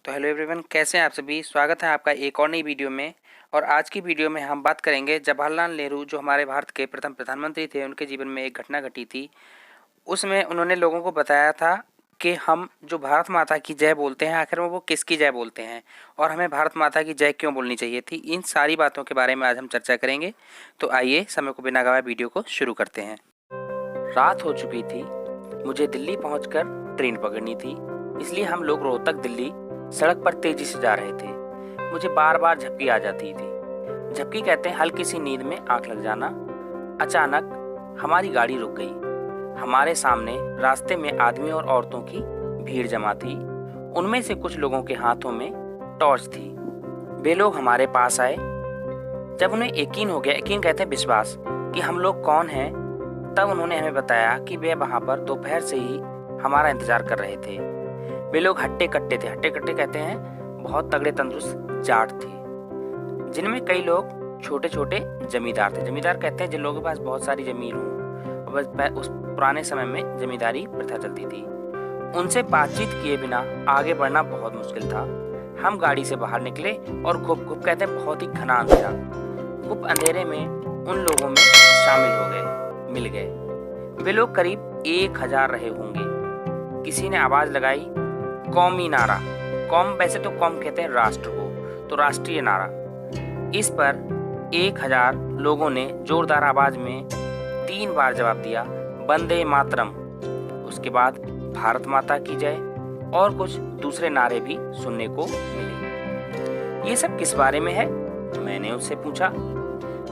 तो hello everyone, कैसे हैं आप सभी। स्वागत है आपका एक और नई वीडियो में। और आज की वीडियो में हम बात करेंगे जवाहरलाल नेहरू, जो हमारे भारत के प्रथम प्रधानमंत्री थे। उनके जीवन में एक घटना घटी थी। उसमें उन्होंने लोगों को बताया था कि हम जो भारत माता की जय बोलते हैं, आखिर में वो किसकी जय बोलते हैं और हमें भारत माता की जय क्यों बोलनी चाहिए थी। इन सारी बातों के बारे में आज हम चर्चा करेंगे। तो आइए समय को बिना गवाए वीडियो को शुरू करते हैं। रात हो चुकी थी। मुझे दिल्ली पहुंचकर ट्रेन पकड़नी थी, इसलिए हम लोग रोहतक दिल्ली सड़क पर तेजी से जा रहे थे। मुझे बार बार झपकी आ जाती थी। झपकी कहते हैं हल्की सी नींद में आंख लग जाना। अचानक हमारी गाड़ी रुक गई। हमारे सामने रास्ते में आदमी और औरतों की भीड़ जमा थी। उनमें से कुछ लोगों के हाथों में टॉर्च थी। वे लोग हमारे पास आए। जब उन्हें यकीन हो गया, यकीन कहते हैं विश्वास, कि हम लोग कौन हैं, तब उन्होंने हमें बताया कि वे वहां पर दोपहर से ही हमारा इंतजार कर रहे थे। वे लोग हट्टे कट्टे थे। हट्टे कट्टे कहते हैं बहुत तगड़े तंदुरुस्त जाट थे, जिनमें कई लोग छोटे छोटे जमींदार थे। जमींदार कहते हैं जिन लोगों के पास बहुत सारी जमीन हो। उस पुराने समय में जमींदारी प्रथा चलती थी। उनसे बातचीत किए बिना आगे बढ़ना बहुत मुश्किल था। हम गाड़ी से बाहर निकले और घुप घुप कहते हैं बहुत ही घना अंधेरा। घुप अंधेरे में उन लोगों में शामिल हो गए, मिल गए। वे लोग करीब 1000 रहे होंगे। किसी ने आवाज लगाई, कौमी नारा। कौम, वैसे तो कौम कहते हैं राष्ट्र को, तो राष्ट्रीय नारा। इस पर 1000 लोगों ने जोरदार आवाज में 3 बार जवाब दिया, वंदे मातरम। उसके बाद भारत माता की जय और कुछ दूसरे नारे भी सुनने को मिले। ये सब किस बारे में है, मैंने उससे पूछा।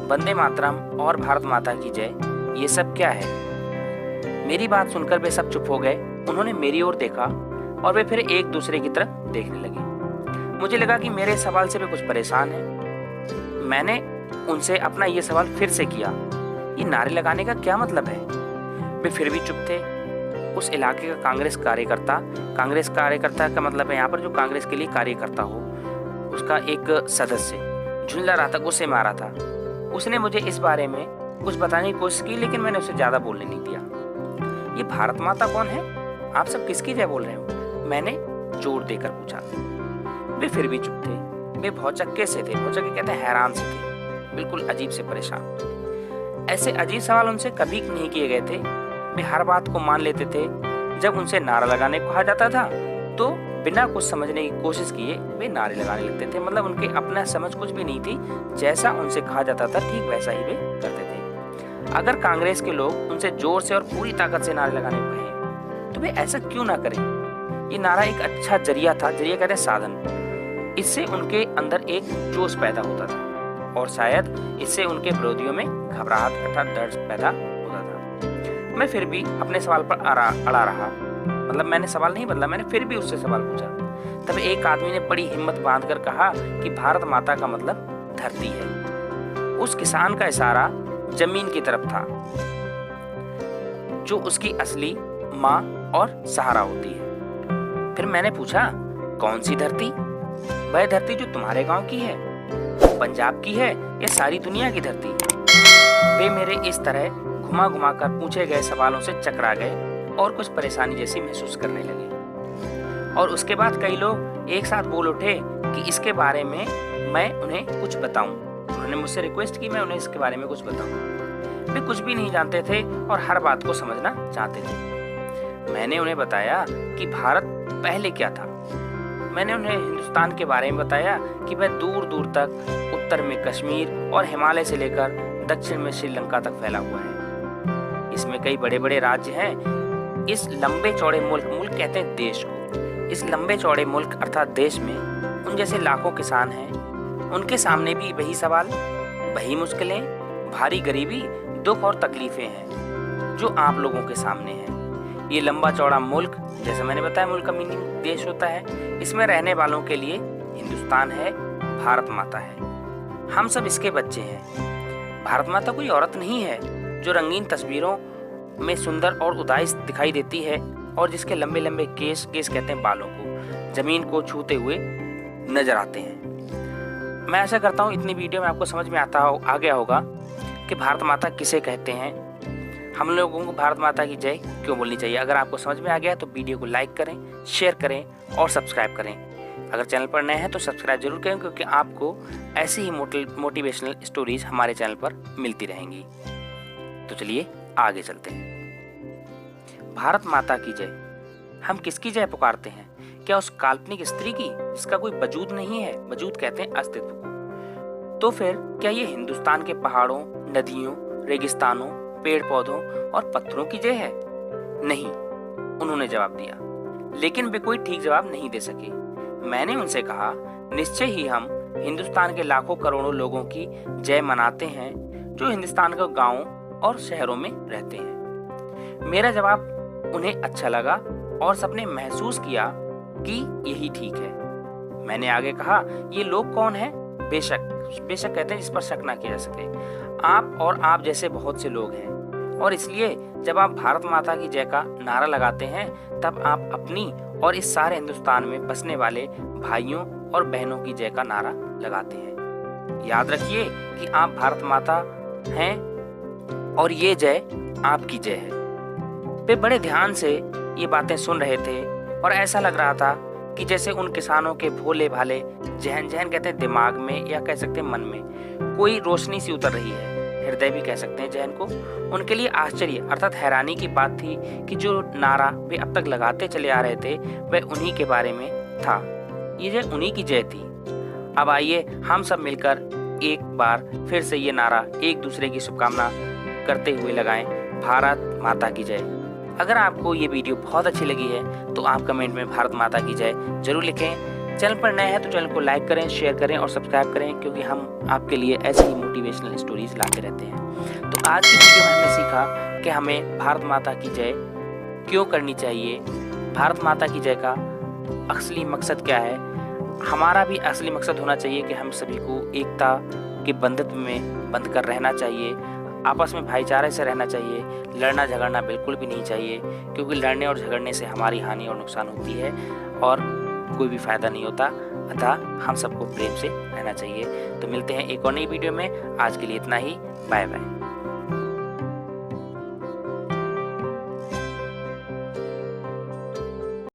वंदे मातरम और भारत माता की जय, ये सब क्या है। मेरी बात सुनकर वे सब चुप हो गए। उन्होंने मेरी ओर देखा और वे फिर एक दूसरे की तरफ देखने लगे। मुझे लगा कि मेरे सवाल से वे कुछ परेशान हैं। मैंने उनसे अपना ये सवाल फिर से किया, ये नारे लगाने का क्या मतलब है। वे फिर भी चुप थे। उस इलाके का कांग्रेस कार्यकर्ता का मतलब है यहाँ पर जो कांग्रेस के लिए कार्य करता हो, उसका एक सदस्य झुंझला रहा था, गुस्से में आ रहा था। उसने मुझे इस बारे में कुछ बताने की कोशिश की, लेकिन मैंने उसे ज्यादा बोलने नहीं दिया। ये भारत माता कौन है, आप सब किसकी जय बोल रहे हो, मैंने जोर देकर पूछा। वे फिर भी चुप थे। वे भौचक्के से थे। भौचक्के कहते हैं हैरान से थे, बिल्कुल अजीब से परेशान। ऐसे अजीब सवाल उनसे कभी नहीं किए गए थे। वे हर बात को मान लेते थे। जब उनसे नारा लगाने को कहा जाता था तो बिना कुछ समझने की कोशिश किए वे नारे लगाने लगते थे। मतलब उनके अपना समझ कुछ भी नहीं थी। जैसा उनसे कहा जाता था ठीक वैसा ही वे करते थे। अगर कांग्रेस के लोग उनसे जोर से और पूरी ताकत से नारे लगाने को कहें तो वे ऐसा क्यों ना करें। ये नारा एक अच्छा जरिया था। जरिया कहते हैं साधन। इससे उनके अंदर एक जोश पैदा होता था और शायद इससे उनके विरोधियों में घबराहट अर्थात डर पैदा होता था। मैं फिर भी अपने सवाल पर अड़ा रहा। मतलब मैंने सवाल नहीं बदला, मैंने फिर भी उससे सवाल पूछा। तब एक आदमी ने बड़ी हिम्मत बांधकर कहा कि भारत माता का मतलब धरती है। उस किसान का इशारा जमीन की तरफ था, जो उसकी असली माँ और सहारा होती है। फिर मैंने पूछा, कौन सी धरती। वह धरती जो तुम्हारे गांव की है, पंजाब की है, या सारी दुनिया की धरती। वे मेरे इस तरह घुमा घुमा कर पूछे गए सवालों से चकरा गए और कुछ परेशानी जैसी महसूस करने लगे। और उसके बाद कई लोग एक साथ बोल उठे कि इसके बारे में मैं उन्हें कुछ बताऊं। उन्होंने मुझसे रिक्वेस्ट की मैं उन्हें इसके बारे में कुछ बताऊं। वे कुछ भी नहीं जानते थे और हर बात को समझना चाहते थे। मैंने उन्हें बताया कि भारत पहले क्या था। मैंने उन्हें हिंदुस्तान के बारे में बताया कि वह दूर दूर तक उत्तर में कश्मीर और हिमालय से लेकर दक्षिण में श्रीलंका तक फैला हुआ है। इसमें कई बड़े बड़े राज्य हैं। इस लंबे चौड़े मुल्क कहते हैं देश को। इस लंबे चौड़े मुल्क अर्थात देश में उन जैसे लाखों किसान हैं। उनके सामने भी वही सवाल, वही मुश्किलें, भारी गरीबी, दुख और तकलीफें हैं जो आप लोगों के सामने हैं। ये लंबा चौड़ा मुल्क, जैसे मैंने बताया, मुल्क का मीनिंग देश होता है। इसमें रहने वालों के लिए हिंदुस्तान है, भारत माता है। हम सब इसके बच्चे हैं। भारत माता कोई औरत नहीं है जो रंगीन तस्वीरों में सुंदर और उदास दिखाई देती है और जिसके लंबे लंबे केस कहते हैं बालों को जमीन को छूते हुए नजर आते हैं। मैं आशा करता हूँ इतनी वीडियो में आपको समझ में आ गया होगा कि भारत माता किसे कहते हैं, हम लोगों को भारत माता की जय क्यों बोलनी चाहिए। अगर आपको समझ में आ गया तो वीडियो को लाइक करें, शेयर करें और सब्सक्राइब करें। अगर चैनल पर नए हैं तो सब्सक्राइब जरूर करें, क्योंकि आपको ऐसी ही मोटिवेशनल स्टोरीज हमारे चैनल पर मिलती रहेंगी। तो चलिए आगे चलते हैं। भारत माता की जय। हम किसकी जय पुकारते हैं? क्या उस काल्पनिक स्त्री की जिसका कोई वजूद नहीं है? वजूद कहते हैं अस्तित्व को। तो फिर क्या ये हिंदुस्तान के पहाड़ों, नदियों, रेगिस्तानों, पेड़ पौधों और पत्थरों की जय है? नहीं, उन्होंने जवाब दिया, लेकिन वे कोई ठीक जवाब नहीं दे सके। मैंने उनसे कहा, निश्चय ही हम हिंदुस्तान के लाखों करोड़ों लोगों की जय मनाते हैं जो हिंदुस्तान के गांवों और शहरों में रहते हैं। मेरा जवाब उन्हें अच्छा लगा और सबने महसूस किया कि यही ठीक है। मैंने आगे कहा, ये लोग कौन हैं? बेशक कहते हैं जिस पर शक ना किया जा सके। आप और आप जैसे बहुत से लोग हैं, और इसलिए जब आप भारत माता की जय का नारा लगाते हैं तब आप अपनी और इस सारे हिंदुस्तान में बसने वाले भाइयों और बहनों की जय का नारा लगाते हैं। याद रखिए कि आप भारत माता हैं और ये जय आपकी जय है। वे बड़े ध्यान से ये बातें सुन रहे थे और ऐसा लग रहा था कि जैसे उन किसानों के भोले भाले जहन कहते हैं दिमाग में, या कह सकते हैं मन में कोई रोशनी सी उतर रही है। हृदय भी कह सकते हैं जहन को। उनके लिए आश्चर्य अर्थात हैरानी की बात थी कि जो नारा वे अब तक लगाते चले आ रहे थे वह उन्हीं के बारे में था। ये जय उन्हीं की जय थी। अब आइए हम सब मिलकर एक बार फिर से ये नारा एक दूसरे की शुभकामना करते हुए लगाएं, भारत माता की जय। अगर आपको ये वीडियो बहुत अच्छी लगी है तो आप कमेंट में भारत माता की जय जरूर लिखें। चैनल पर नए हैं तो चैनल को लाइक करें, शेयर करें और सब्सक्राइब करें, क्योंकि हम आपके लिए ऐसी ही मोटिवेशनल स्टोरीज लाते रहते हैं। तो आज की वीडियो में हमने सीखा कि हमें भारत माता की जय क्यों करनी चाहिए, भारत माता की जय का असली मकसद क्या है। हमारा भी असली मकसद होना चाहिए कि हम सभी को एकता के बंधुत्व में बंध कर रहना चाहिए, आपस में भाईचारे से रहना चाहिए। लड़ना झगड़ना बिल्कुल भी नहीं चाहिए, क्योंकि लड़ने और झगड़ने से हमारी हानि और नुकसान होती है और कोई भी फायदा नहीं होता। अतः हम सबको प्रेम से रहना चाहिए। तो मिलते हैं एक और नई वीडियो में। आज के लिए इतना ही। Bye bye.